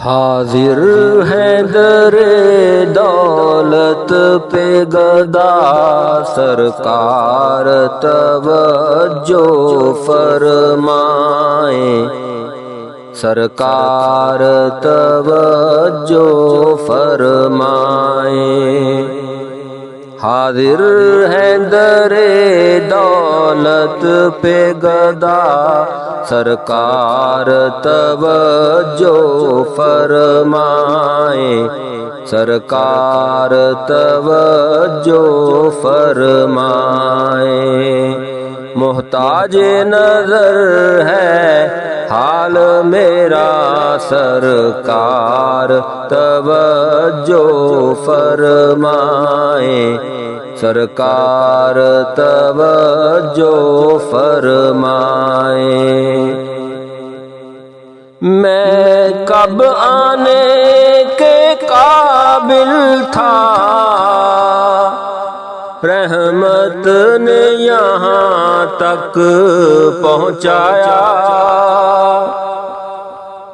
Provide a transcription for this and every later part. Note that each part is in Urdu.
حاضر ہے در دولت پہ گدا، سرکار توجہ فرمائیں، سرکار توجہ فرمائیں۔ حاضر ہے در دولت پہ گدا، سرکار توجہ فرمائیں، سرکار توجہ فرمائیں۔ محتاج نظر ہے حال میرا، سرکار توجہ فرمائیں، سرکار توجہ فرمائیں۔ میں کب آنے کے قابل تھا، رحمت نے یہاں تک پہنچایا۔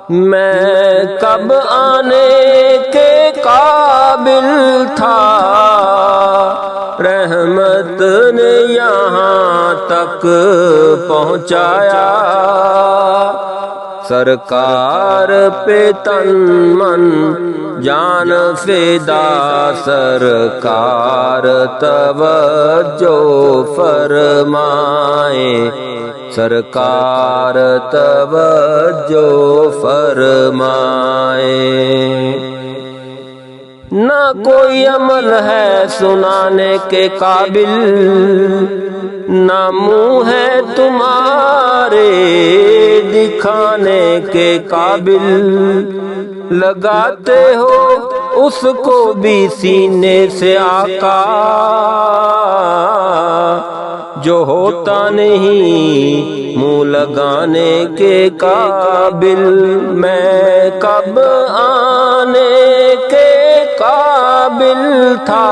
میں کب آنے کے قابل تھا، رحمت نے یہاں تک پہنچایا۔ سرکار پہ تن من جان فدا، سرکار توجہ فرمائیں، سرکار توجہ فرمائیں۔ نہ کوئی عمل ہے سنانے کے قابل، نہ منہ ہے تمہارے دکھانے کے قابل، لگاتے ہو اس کو بھی سینے سے آقا، جو ہوتا نہیں منہ لگانے کے قابل۔ میں کب آنے کے قابل تھا،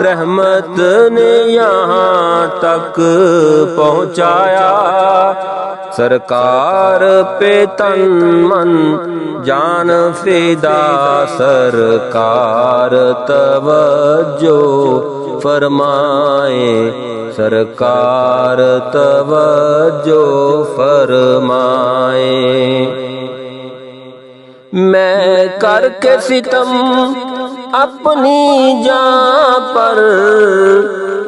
رحمت نے یہاں تک پہنچایا۔ سرکار پہ تن من جان فدا، سرکار توجہ فرمائیں، سرکار توجہ فرمائیں۔ میں کر کے ستم اپنی جان پر،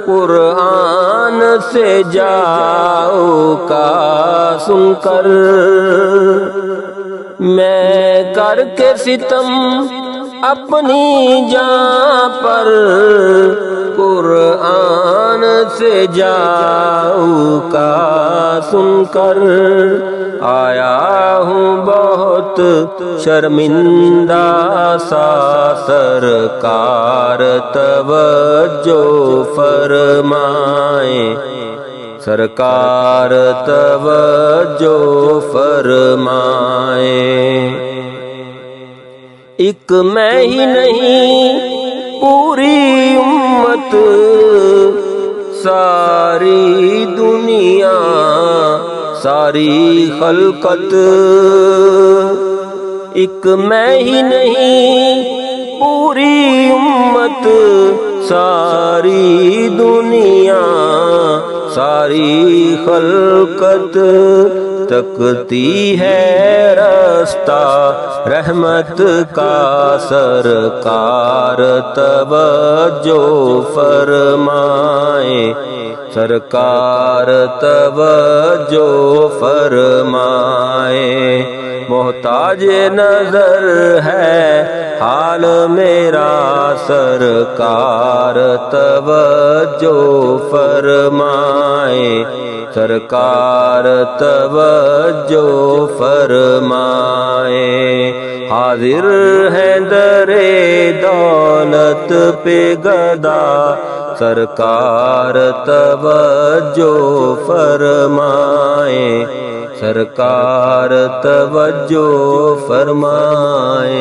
قرآن سے جاؤ کا سن کر، میں کر کے ستم اپنی جان پر، قرآن سے جاؤ کا سن کر، آیا ہوں بہت شرمندہ سا، سرکار توجہ فرمائیں، سرکار توجہ فرمائیں۔ ایک میں ہی نہیں پوری امت، ساری دنیا ساری خلقت، ایک میں ہی نہیں پوری امت، ساری دنیا ساری خلقت، تکتی ہے رستہ رحمت کا، سرکار توجہ فرمائیں، سرکار توجہ فرمائیں۔ محتاج نظر ہے حال میرا، سرکار توجہ فرمائیں، سرکار توجہ فرمائیں۔ حاضر ہے در دولت پہ گدا، سرکار توجہ فرمائیں، سرکار توجہ فرمائیں۔